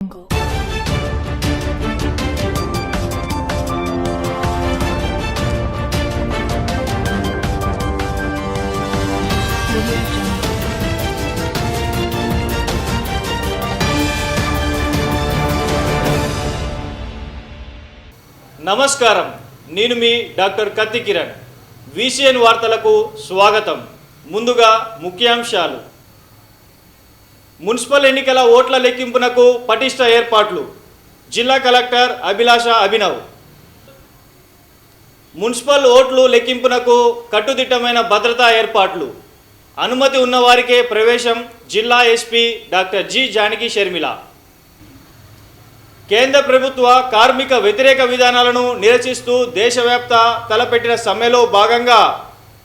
నమస్కారం, నేను మీ డాక్టర్ కత్తి కిరణ్. VCN వార్తలకు స్వాగతం. ముందుగా ముఖ్యాంశాలు. మున్సిపల్ ఎన్నికల ఓట్ల లెక్కింపునకు పటిష్ట ఏర్పాట్లు. జిల్లా కలెక్టర్ అభిలాష అభినవ్. మున్సిపల్ ఓట్లు లెక్కింపునకు కట్టుదిట్టమైన భద్రతా ఏర్పాట్లు. అనుమతి ఉన్నవారికే ప్రవేశం. జిల్లా SP doctor G Janaki Sharmila. కేంద్ర ప్రభుత్వ కార్మిక వ్యతిరేక విధానాలను నిరసిస్తూ దేశవ్యాప్త తలపెట్టిన సమ్మెలో భాగంగా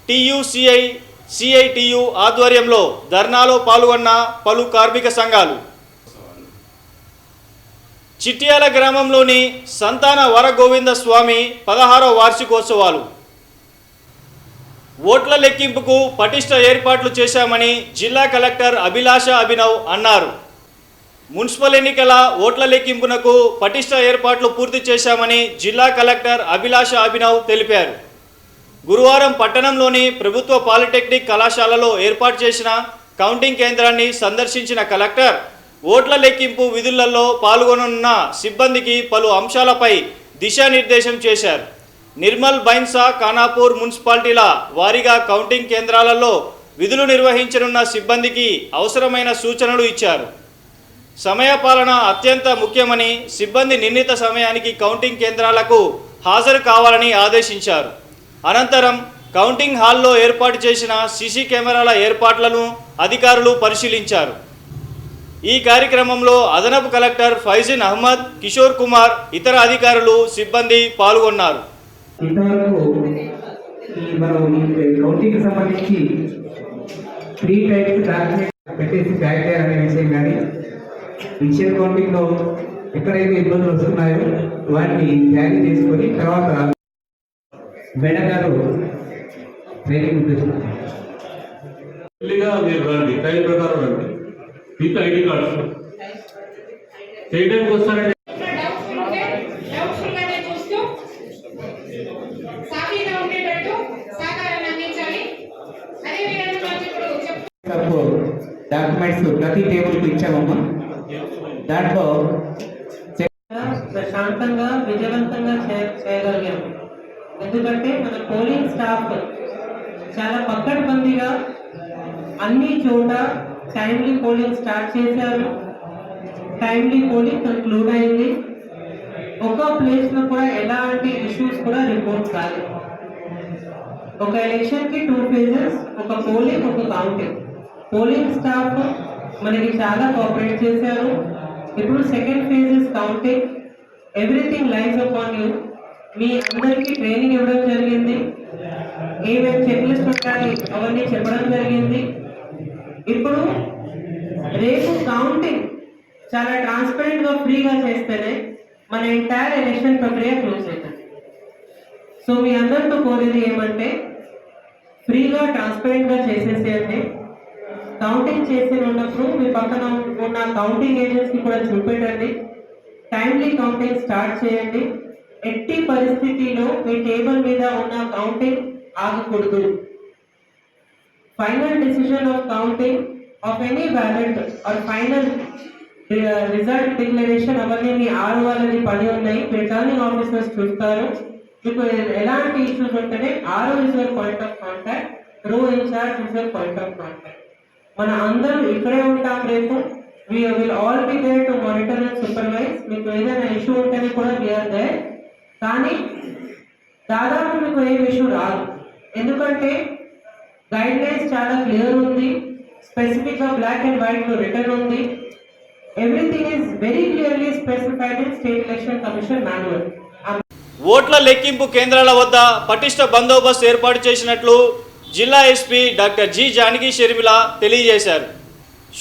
TUCI, CITU ఆధ్వర్యంలో ధర్నాలో పాల్గొన్న పలు కార్మిక సంఘాలు. చిట్యాల గ్రామంలోని సంతాన వరగోవింద స్వామి 16వ వార్షికోత్సవాలు. ఓట్ల లెక్కింపుకు పటిష్ట ఏర్పాట్లు చేశామని జిల్లా కలెక్టర్ అభిలాష అభినవ్ అన్నారు. మున్సిపల్ ఎన్నికల ఓట్ల లెక్కింపునకు పటిష్ట ఏర్పాట్లు పూర్తి చేశామని జిల్లా కలెక్టర్ అభిలాష అభినవ్ తెలిపారు. గురువారం పట్టణంలోని ప్రభుత్వ పాలిటెక్నిక్ కళాశాలలో ఏర్పాటు చేసిన కౌంటింగ్ కేంద్రాన్ని సందర్శించిన కలెక్టర్ ఓట్ల లెక్కింపు విధులలో పాల్గొననున్న సిబ్బందికి పలు అంశాలపై దిశానిర్దేశం చేశారు. నిర్మల్, బైన్సా, ఖానాపూర్ మున్సిపాలిటీల వారీగా కౌంటింగ్ కేంద్రాలలో విధులు నిర్వహించనున్న సిబ్బందికి అవసరమైన సూచనలు ఇచ్చారు. సమయపాలన అత్యంత ముఖ్యమని, సిబ్బంది నిర్ణీత సమయానికి కౌంటింగ్ కేంద్రాలకు హాజరు కావాలని ఆదేశించారు. అనంతరం కౌంటింగ్ హాల్లో ఏర్పాటు చేసిన సీసీ కెమెరాల ఏర్పాట్లను అధికారులు పరిశీలించారు. ఈ కార్యక్రమంలో అదనపు కలెక్టర్ ఫైజిన్ అహ్మద్, కిషోర్ కుమార్, ఇతర అధికారులు, సిబ్బంది పాల్గొన్నారు. ఇన్షియల్ కౌంటింగ్లో ఎక్కడైతే ఇబ్బందులు వస్తున్నాయో వాటిని ట్యాలీ చేసుకొని తర్వాత మేడం గారు ట్రైనింగ్ మీరు రండి, టైం ప్రకారం రండి. విత్ ID కార్డ్స్ చేయడానికి వస్తారండి. డాక్యుమెంట్స్ ప్రతి టేబుల్కి ఇచ్చామమ్మా. దాంట్లో ప్రశాంతంగా విజయవంతంగా చేయగలిగాము. ఎందుకంటే మన పోలింగ్ స్టాఫ్ చాలా పక్కడబందీగా అన్ని చోట టైమ్లీ పోలింగ్ స్టార్ట్ చేశారు. టైమ్లీ పోలింగ్ కన్క్లూడ్ అయింది. ఒక ప్లేస్లో కూడా ఎలాంటి ఇష్యూస్ కూడా రిపోర్ట్ కాలేదు. ఒక ఎలక్షన్కి 2 phases, ఒక పోలింగ్, ఒక కౌంటింగ్. పోలింగ్ స్టాఫ్ మనకి చాలా కోఆపరేట్ చేశారు. ఇప్పుడు second phase is counting. Everything lines upon you. మీ అందరికీ ట్రైనింగ్ ఇవ్వడం జరిగింది. ఏమేమి చెక్ లిస్ట్ ఉండాలి అవన్నీ చెప్పడం జరిగింది. ఇప్పుడు రేపు కౌంటింగ్ చాలా ట్రాన్స్పరెంట్గా, ఫ్రీగా చేస్తేనే మన ఎంటైర్ ఎలక్షన్ ప్రక్రియ క్లోజ్ అవుతుంది. సో మీ అందరితో కోరేది ఏమంటే ఫ్రీగా, ట్రాన్స్పరెంట్గా చేసేసేయండి. కౌంటింగ్ చేసి ఉన్నప్పుడు మీ పక్కన ఉన్న కౌంటింగ్ ఏజెంట్స్కి కూడా చూపెట్టండి. టైమ్లీ కౌంటింగ్ స్టార్ట్ చేయండి. ఎట్టి పరిస్థితిలో మీ టేబుల్ మీద ఉన్న కౌంటింగ్ ఆగకూడదు. Final decision of counting of any ballot or final result declaration అవన్నీ మీ వాళ్ళది పని ఉన్నాయి. రిటర్నింగ్ ఆఫీసర్స్ చూస్తారు. మీకు ఎలాంటి ఇష్యూస్ ఉంటేనే is your point of contact, RO incharge is your point of contact. మన అందరూ ఇక్కడే ఉంటాం రేపు. we will all be there to monitor and supervise. మీకు ఏదైనా ఇష్యూ ఉంటేనే కూడా we are there. కానీ దాదాపు మీకు ఏం ఇష్యూ రాదు. ఎందుకంటే గైడ్ లైన్స్ చాలా క్లియర్ ఉంది. స్పెసిఫిక్గా బ్లాక్ అండ్ వైట్లో రిటర్న్ ఉంది. Everything is very clearly specified in state election commission manual. ఓట్ల లెక్కింపు కేంద్రాల వద్ద పటిష్ట బందోబస్తు ఏర్పాటు చేసినట్లు జిల్లా SP doctor G Janaki Sharmila తెలియజేశారు.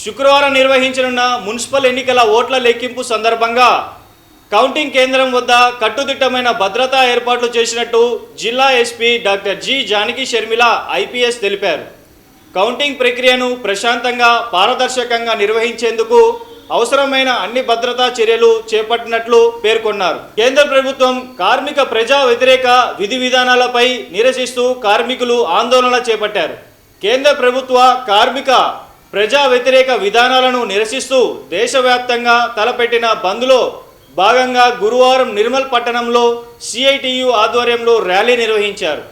శుక్రవారం నిర్వహించనున్న మున్సిపల్ ఎన్నికల ఓట్ల లెక్కింపు సందర్భంగా కౌంటింగ్ కేంద్రం వద్ద కట్టుదిట్టమైన భద్రతా ఏర్పాట్లు చేసినట్టు జిల్లా SP doctor G Janaki Sharmila IPS తెలిపారు. కౌంటింగ్ ప్రక్రియను ప్రశాంతంగా, పారదర్శకంగా నిర్వహించేందుకు అవసరమైన అన్ని భద్రతా చర్యలు చేపట్టినట్లు పేర్కొన్నారు. కేంద్ర ప్రభుత్వం కార్మిక ప్రజా వ్యతిరేక విధి విధానాలపై నిరసిస్తూ కార్మికులు ఆందోళన చేపట్టారు. కేంద్ర ప్రభుత్వ కార్మిక ప్రజా వ్యతిరేక విధానాలను నిరసిస్తూ దేశవ్యాప్తంగా తలపెట్టిన బంద్లో భాగంగా గురువారం నిర్మల్ పట్టణంలో సిఐటియు ఆధ్వర్యంలో ర్యాలీ నిర్వహించారు.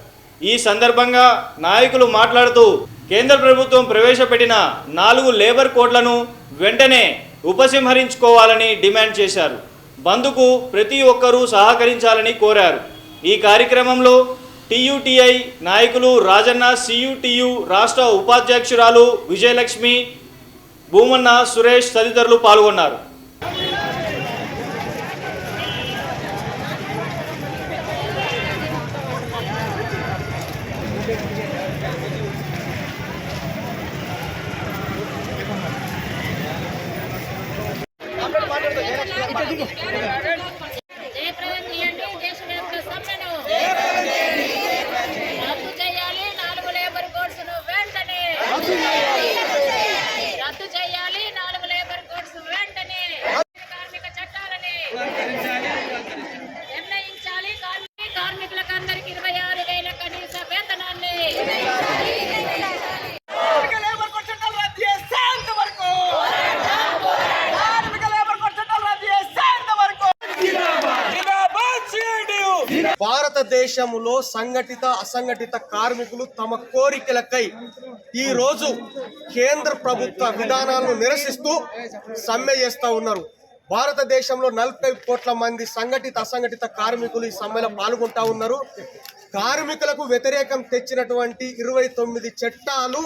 ఈ సందర్భంగా నాయకులు మాట్లాడుతూ కేంద్ర ప్రభుత్వం ప్రవేశపెట్టిన 4 లేబర్ కోడ్లను వెంటనే ఉపసంహరించుకోవాలని డిమాండ్ చేశారు. బంద్కు ప్రతి ఒక్కరూ సహకరించాలని కోరారు. ఈ కార్యక్రమంలో టీయూటీఐ నాయకులు రాజన్న, సియుటియు రాష్ట్ర ఉపాధ్యక్షురాలు విజయలక్ష్మి, భూమన్న, సురేష్ తదితరులు పాల్గొన్నారు. జయప్రదం చేయండి దేశవ్యాప్త సమ్మెను. రద్దు చేయాలి 4 లేబర్ కోడ్స్ను వెంటనే. రద్దు చేయాలి 4 లేబర్ కోడ్స్ వెంటనే. కార్మిక చట్టాలని నిర్ణయించాలి. కార్మికులకు అందరికి 26,000 కనీస వేతనాన్ని. భారతదేశంలో సంఘటిత అసంఘటిత కార్మికులు తమ కోరికలకై ఈ రోజు కేంద్ర ప్రభుత్వ విధానాలను నిరసిస్తూ సమ్మె చేస్తూ ఉన్నారు. భారతదేశంలో 40 కోట్ల మంది సంఘటిత అసంఘటిత కార్మికులు ఈ సమ్మెలో పాల్గొంటా ఉన్నారు. కార్మికులకు వ్యతిరేకం తెచ్చినటువంటి 29 చట్టాలు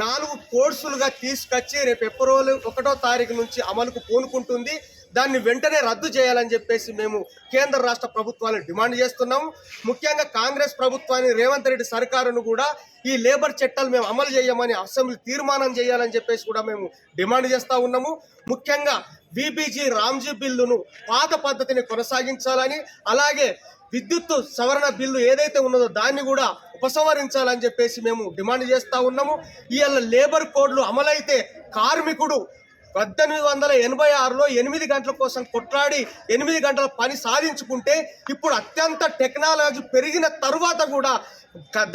4 కోర్సులుగా తీసుకొచ్చి రేపు ఏప్రిల్ 1వ తారీఖు నుంచి అమలుకు పూనుకుంటుంది. దాన్ని వెంటనే రద్దు చేయాలని చెప్పేసి మేము కేంద్ర రాష్ట్ర ప్రభుత్వాలను డిమాండ్ చేస్తున్నాము. ముఖ్యంగా కాంగ్రెస్ ప్రభుత్వాన్ని, రేవంత్ రెడ్డి సర్కారును కూడా ఈ లేబర్ చట్టాలు మేము అమలు చేయమని అసెంబ్లీ తీర్మానం చేయాలని చెప్పేసి కూడా మేము డిమాండ్ చేస్తూ ఉన్నాము. ముఖ్యంగా బీబీజీ రామ్జీ బిల్లును పాత పద్ధతిని కొనసాగించాలని, అలాగే విద్యుత్ సవరణ బిల్లు ఏదైతే ఉన్నదో దాన్ని కూడా ఉపసంహరించాలని చెప్పేసి మేము డిమాండ్ చేస్తూ ఉన్నాము. ఇవాళ లేబర్ కోడ్లు అమలైతే కార్మికుడు 1886లో 8 గంటల కోసం కొట్లాడి 8 గంటల పని సాధించుకుంటే ఇప్పుడు అత్యంత టెక్నాలజీ పెరిగిన తరువాత కూడా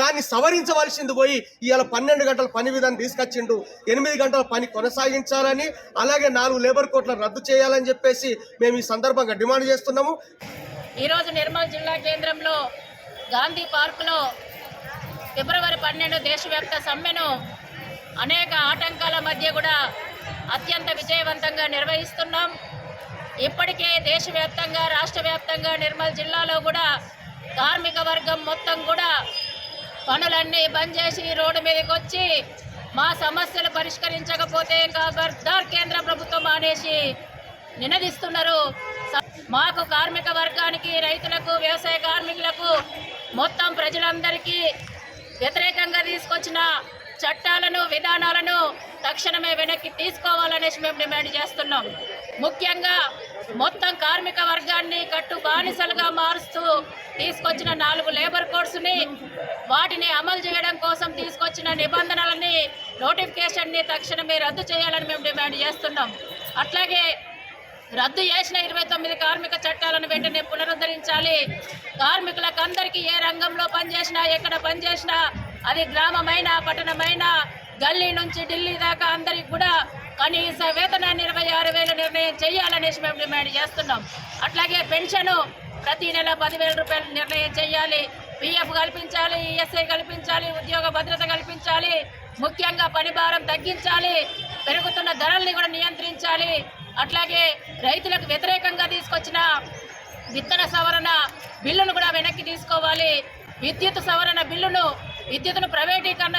దాన్ని సవరించవలసింది పోయి ఇవాళ 12 గంటల పని విధానం తీసుకొచ్చిండు. 8 గంటల పని కొనసాగించాలని, అలాగే 4 లేబర్ కోడ్లను రద్దు చేయాలని చెప్పేసి మేము ఈ సందర్భంగా డిమాండ్ చేస్తున్నాము. ఈరోజు నిర్మల్ జిల్లా కేంద్రంలో గాంధీ పార్కులో ఫిబ్రవరి 12 దేశవ్యాప్త సమ్మెను అనేక ఆటంకాల మధ్య కూడా అత్యంత విజయవంతంగా నిర్వహిస్తున్నాం. ఇప్పటికే దేశవ్యాప్తంగా, రాష్ట్ర వ్యాప్తంగా, నిర్మల్ జిల్లాలో కూడా కార్మిక వర్గం మొత్తం కూడా పనులన్నీ బంద్ చేసి రోడ్డు మీదకి వచ్చి మా సమస్యలు పరిష్కరించకపోతే ఖబర్దార్ కేంద్ర ప్రభుత్వం అనేసి నినదిస్తున్నారు. మాకు కార్మిక వర్గానికి, రైతులకు, వ్యవసాయ కార్మికులకు, మొత్తం ప్రజలందరికీ వ్యతిరేకంగా తీసుకొచ్చిన చట్టాలను, విధానాలను తక్షణమే వెనక్కి తీసుకోవాలనేసి మేము డిమాండ్ చేస్తున్నాం. ముఖ్యంగా మొత్తం కార్మిక వర్గాన్ని కట్టు బానిసలుగా మారుస్తూ తీసుకొచ్చిన 4 లేబర్ కోడ్స్ని, వాటిని అమలు చేయడం కోసం తీసుకొచ్చిన నిబంధనలని, నోటిఫికేషన్ని తక్షణమే రద్దు చేయాలని మేము డిమాండ్ చేస్తున్నాం. అట్లాగే రద్దు చేసిన 29 కార్మిక చట్టాలను వెంటనే పునరుద్ధరించాలి. కార్మికులకు అందరికీ ఏ రంగంలో పనిచేసినా, ఎక్కడ పనిచేసినా, అది గ్రామమైనా, పట్టణమైనా, గల్లీ నుంచి ఢిల్లీ దాకా అందరికి కూడా కనీస వేతనాన్ని 26,000 నిర్ణయం చేయాలనేసి మేము డిమాండ్ చేస్తున్నాం. అట్లాగే పెన్షను ప్రతి నెల 10,000 రూపాయలు నిర్ణయం చేయాలి. పిఎఫ్ కల్పించాలి, ఈఎస్ఐ కల్పించాలి, ఉద్యోగ భద్రత కల్పించాలి. ముఖ్యంగా పని భారం తగ్గించాలి, పెరుగుతున్న ధరల్ని కూడా నియంత్రించాలి. అట్లాగే రైతులకు వ్యతిరేకంగా తీసుకొచ్చిన విత్తన సవరణ బిల్లును కూడా వెనక్కి తీసుకోవాలి. విద్యుత్ సవరణ బిల్లును, విద్యుత్తును ప్రైవేటీకరణ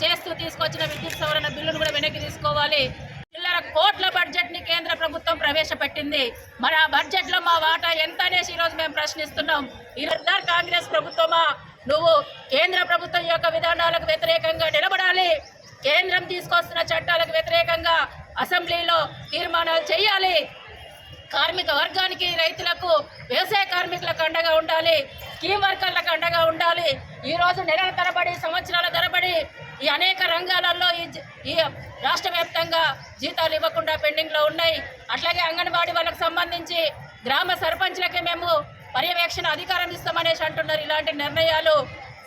చేస్తూ తీసుకొచ్చిన విద్యుత్ సవరణ బిల్లును కూడా వెనక్కి తీసుకోవాలి. చిల్లర కోట్ల బడ్జెట్ని కేంద్ర ప్రభుత్వం ప్రవేశపెట్టింది. మరి ఆ బడ్జెట్లో మా వాటా ఎంత అనేసి ఈరోజు మేము ప్రశ్నిస్తున్నాం. ఈరోజు కాంగ్రెస్ ప్రభుత్వమా, నువ్వు కేంద్ర ప్రభుత్వం యొక్క విధానాలకు వ్యతిరేకంగా నిలబడాలి. కేంద్రం తీసుకొస్తున్న చట్టాలకు వ్యతిరేకంగా అసెంబ్లీలో తీర్మానాలు చేయాలి. కార్మిక వర్గానికి, రైతులకు, వ్యవసాయ కార్మికులకు అండగా ఉండాలి. స్కీమ్ వర్కర్లకు అండగా ఉండాలి. ఈరోజు నెలల తరబడి, సంవత్సరాల తరబడి ఈ అనేక రంగాలలో ఈ రాష్ట్ర వ్యాప్తంగా జీతాలు ఇవ్వకుండా పెండింగ్లో ఉన్నాయి. అట్లాగే అంగన్వాడీ వాళ్ళకి సంబంధించి గ్రామ సర్పంచ్లకే మేము పర్యవేక్షణ అధికారం ఇస్తామనేసి అంటున్నారు. ఇలాంటి నిర్ణయాలు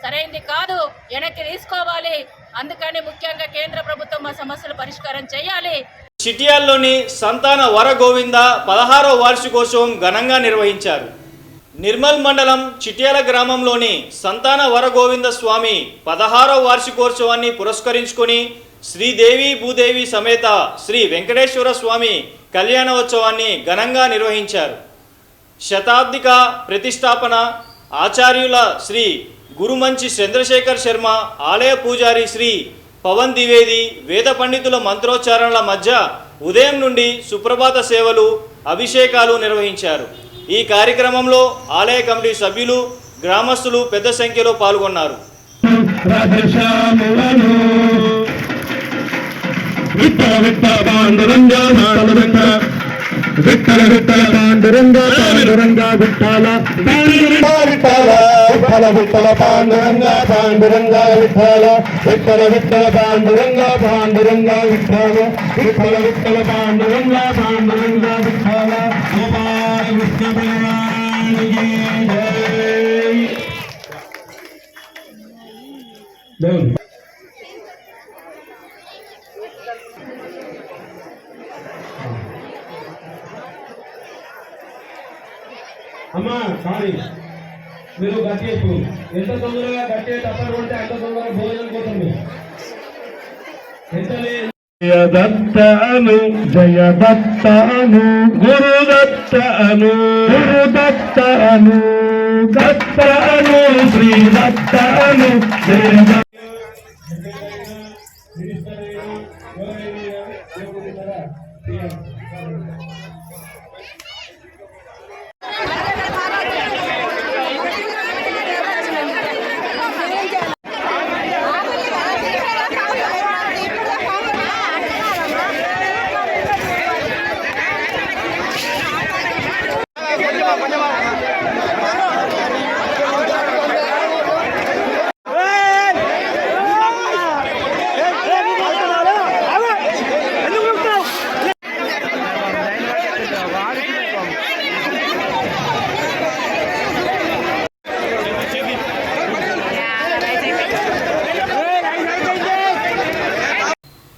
సరైంది కాదు, వెనక్కి తీసుకోవాలి. అందుకని ముఖ్యంగా కేంద్ర ప్రభుత్వం మా సమస్యలు పరిష్కారం చేయాలి. చిట్యాల్లోని సంతాన వరగోవింద 16వ వార్షికోత్సవం ఘనంగా నిర్వహించారు. నిర్మల్ మండలం చిట్యాల గ్రామంలోని సంతాన వరగోవింద స్వామి 16వ వార్షికోత్సవాన్ని పురస్కరించుకొని శ్రీదేవి భూదేవి సమేత శ్రీ వెంకటేశ్వర స్వామి కళ్యాణోత్సవాన్ని ఘనంగా నిర్వహించారు. శతాబ్దిక ప్రతిష్టాపన ఆచార్యుల శ్రీ గురుమంచి చంద్రశేఖర్ శర్మ, ఆలయ పూజారి శ్రీ పవన్ ద్వివేది, వేద పండితుల మంత్రోచ్చారణల మధ్య ఉదయం నుండి సుప్రభాత సేవలు, అభిషేకాలు నిర్వహించారు. ఈ కార్యక్రమంలో ఆలయ కమిటీ సభ్యులు, గ్రామస్తులు పెద్ద సంఖ్యలో పాల్గొన్నారు. విఠల విఠల పాండురంగ పాండురంగ విఠల విఠల విఠల విఠల పాండురంగ పాండురంగ విఠల విఠల విఠల పాండురంగ పాండురంగ విఠల విఠల విఠల పాండురంగ పాండురంగ విఠల గోపాల కృష్ణ బలరామునికి జై. అమ్మా సారీ, మీరు గట్టేపు ఎంత తొందరగా గట్టే తప్పని ఉంటే అంత తొందరగా భోజనం పోతుంది. జయదత్తను జయదత్తను గురుదత్తను గురుదత్తను దత్తను శ్రీ దత్తను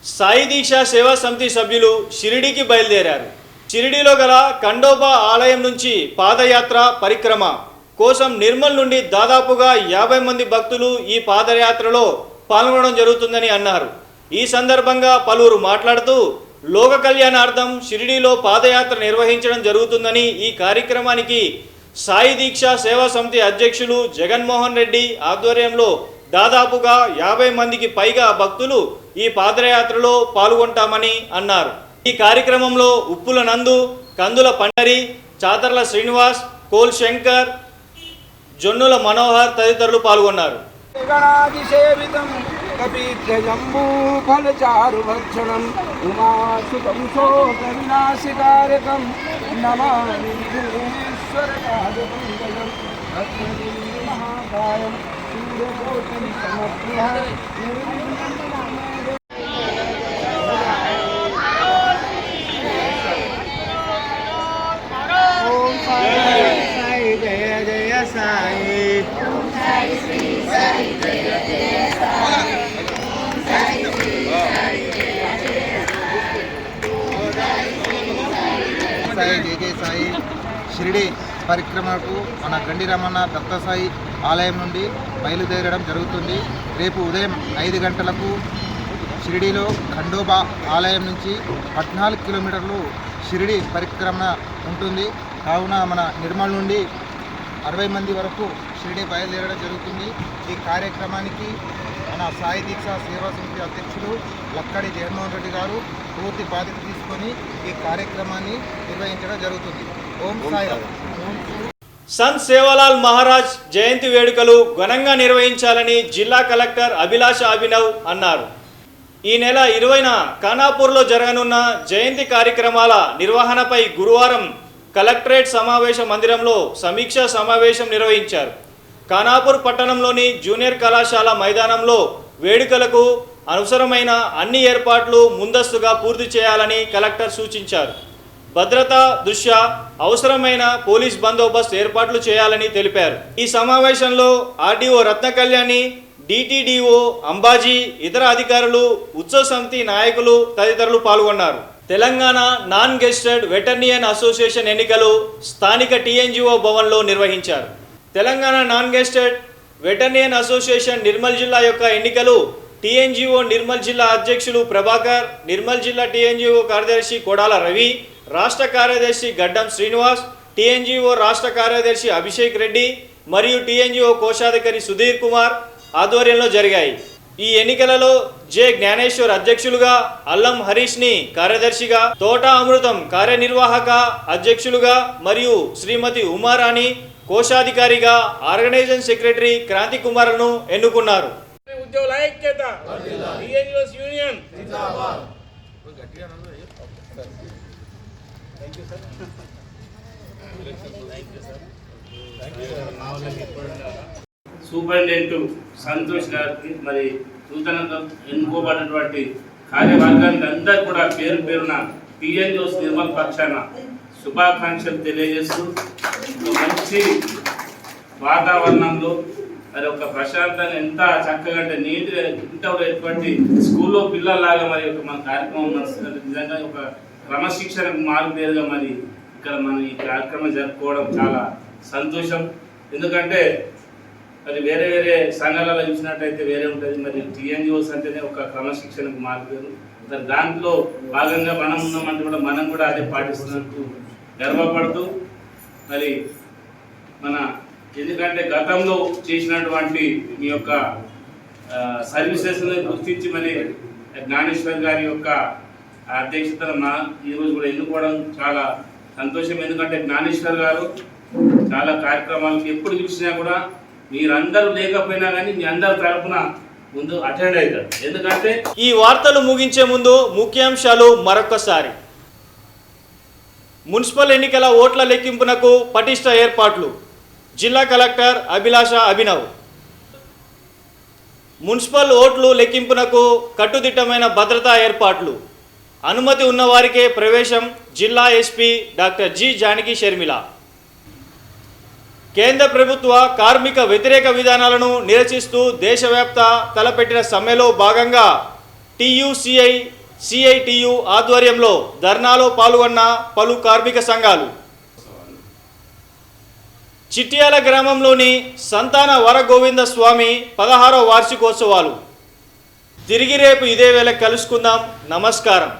సాయి దీక్ష సేవా సమితి సభ్యులు షిరిడీకి బయలుదేరారు. షిరిడీలో గల ఖండోబా ఆలయం నుంచి పాదయాత్ర పరిక్రమ కోసం నిర్మల్ నుండి దాదాపుగా 50 మంది భక్తులు ఈ పాదయాత్రలో పాల్గొనడం జరుగుతుందని అన్నారు. ఈ సందర్భంగా పలువురు మాట్లాడుతూ లోక కళ్యాణార్థం షిరిడీలో పాదయాత్ర నిర్వహించడం జరుగుతుందని, ఈ కార్యక్రమానికి సాయి దీక్ష సేవా సమితి అధ్యక్షులు జగన్మోహన్ రెడ్డి ఆధ్వర్యంలో దాదాపుగా 50 మందికి పైగా భక్తులు ఈ పాదయాత్రలో పాల్గొంటామని అన్నారు. ఈ కార్యక్రమంలో ఉప్పుల నందు, కందుల పండరి, చాతర్ల శ్రీనివాస్, కోల్ శంకర్, జొన్నుల మనోహర్ తదితరులు పాల్గొన్నారు. సాయి షిరిడి పరిక్రమకు మన గండి రమణ దత్తసాయి ఆలయం నుండి బయలుదేరడం జరుగుతుంది. రేపు ఉదయం 5 గంటలకు షిరిడీలో ఖండోబా ఆలయం నుంచి 14 కిలోమీటర్లు షిరిడి పరిక్రమ ఉంటుంది. కావున మన నిర్మల్ నుండి 60 మంది వరకు షిరిడి బయలుదేరడం జరుగుతుంది. ఈ కార్యక్రమానికి మన సాయి దీక్ష సేవా సమితి అధ్యక్షులు లక్కడి జగన్మోహన్ రెడ్డి గారు పూర్తి బాధ్యత తీసుకొని ఈ కార్యక్రమాన్ని నిర్వహించడం జరుగుతుంది. ఓం సాయిరామ్. సంత్ సేవాలాల్ మహారాజ్ జయంతి వేడుకలు ఘనంగా నిర్వహించాలని జిల్లా కలెక్టర్ అభిలాష అభినవ్ అన్నారు. ఈ నెల 20న ఖానాపూర్లో జరగనున్న జయంతి కార్యక్రమాల నిర్వహణపై గురువారం కలెక్టరేట్ సమావేశ మందిరంలో సమీక్షా సమావేశం నిర్వహించారు. ఖానాపూర్ పట్టణంలోని జూనియర్ కళాశాల మైదానంలో వేడుకలకు అవసరమైన అన్ని ఏర్పాట్లు ముందస్తుగా పూర్తి చేయాలని కలెక్టర్ సూచించారు. భద్రతా దృష్ట్యా అవసరమైన పోలీస్ బందోబస్తు ఏర్పాట్లు చేయాలని తెలిపారు. ఈ సమావేశంలో ఆర్డీఓ రత్న కళ్యాణి, డిటిడిఓ అంబాజీ, ఇతర అధికారులు, ఉత్సవ సమితి నాయకులు తదితరులు పాల్గొన్నారు. Telangana non gazetted veterinarian association ఎన్నికలు స్థానిక టీఎన్జిఓ భవన్లో నిర్వహించారు. Telangana non gazetted veterinarian association Nirmal జిల్లా యొక్క ఎన్నికలు టీఎన్జిఓ నిర్మల్ జిల్లా అధ్యక్షులు ప్రభాకర్, నిర్మల్ జిల్లా టీఎన్జిఓ కార్యదర్శి కొడాల రవి, రాష్ట్ర కార్యదర్శి గడ్డం శ్రీనివాస్, టీఎన్జిఓ రాష్ట్ర కార్యదర్శి అభిషేక్ రెడ్డి మరియు టీఎన్జిఓ కోశాధికారి సుధీర్ కుమార్ ఆధ్వర్యంలో జరిగాయి. ఈ ఎన్నికలలో జె జ్ఞానేశ్వర్ అధ్యక్షులుగా, అల్లం హరీష్ని కార్యదర్శిగా, తోట అమృతం కార్యనిర్వాహక అధ్యక్షులుగా మరియు శ్రీమతి ఉమారాణి కోశాధికారిగా, ఆర్గనైజేషన్ సెక్రటరీ క్రాంతి కుమార్ను ఎన్నుకున్నారు. ఉద్యోగుల ఐక్యత, టీఎన్జిఓస్ యూనియన్ సూపరింటెండెంట్ సంతోష్ గారికి మరి నూతనంగా ఎన్నుకోబడినటువంటి కార్యవర్గానికి అందరూ కూడా పేరు పేరున టీఎన్జిఓస్ నిర్మల్ పక్షాన శుభాకాంక్షలు తెలియజేస్తూ మంచి వాతావరణంలో మరి ఒక ప్రశాంతంగా ఎంత చక్కగా అంటే నీట్గా ఇంత ఎటువంటి స్కూల్లో పిల్లల్లాగా మరి ఒక మన కార్యక్రమం నడుస్తున్నది. నిజంగా ఒక క్రమశిక్షణకు మారుపేరుగా మరి ఇక్కడ మనం ఈ కార్యక్రమం జరుపుకోవడం చాలా సంతోషం. ఎందుకంటే మరి వేరే వేరే సంఘాలలో చూసినట్టయితే వేరే ఉంటుంది. మరి టీఎన్జిఓస్ అంటేనే ఒక క్రమశిక్షణకు మారుపేరు. మరి దాంట్లో భాగంగా మనం ఉన్నామంటే కూడా మనం కూడా అదే పాటిస్తున్నట్టు గర్వపడుతూ మరి మన ఎందుకంటే గతంలో చేసినటువంటి మీ యొక్క సర్వీసెస్ని గుర్తించి మరి జ్ఞానేశ్వర్ గారి యొక్క అధ్యక్షతన ఈరోజు కూడా ఎన్నుకోవడం చాలా సంతోషం. ఎందుకంటే జ్ఞానేశ్వర్ గారు చాలా కార్యక్రమాలకు ఎప్పుడు చూసినా కూడా మీరందరూ లేకపోయినా కానీ మీ అందరి తరఫున ముందు అటెండ్ అవుతారు. ఎందుకంటే ఈ వార్తలు ముగించే ముందు ముఖ్యాంశాలు మరొకసారి. మున్సిపల్ ఎన్నికల ఓట్ల లెక్కింపునకు పటిష్ట ఏర్పాట్లు, జిల్లా కలెక్టర్ అభిలాష అభినవ్. మున్సిపల్ ఓట్లు లెక్కింపునకు కట్టుదిట్టమైన భద్రతా ఏర్పాట్లు, అనుమతి ఉన్నవారికే ప్రవేశం, జిల్లా SP doctor G Janaki Sharmila. కేంద్ర ప్రభుత్వ కార్మిక వ్యతిరేక విధానాలను నిరసిస్తూ దేశవ్యాప్త తలపెట్టిన సమ్మెలో భాగంగా టీయూసీఐ, సిఐటియు ఆధ్వర్యంలో ధర్నాలో పాల్గొన్న పలు కార్మిక సంఘాలు. చిట్యాల గ్రామంలోని సంతాన వరగోవింద స్వామి 16వ వార్షికోత్సవాలు. తిరిగి రేపు ఇదే వేళ కలుసుకుందాం. నమస్కారం.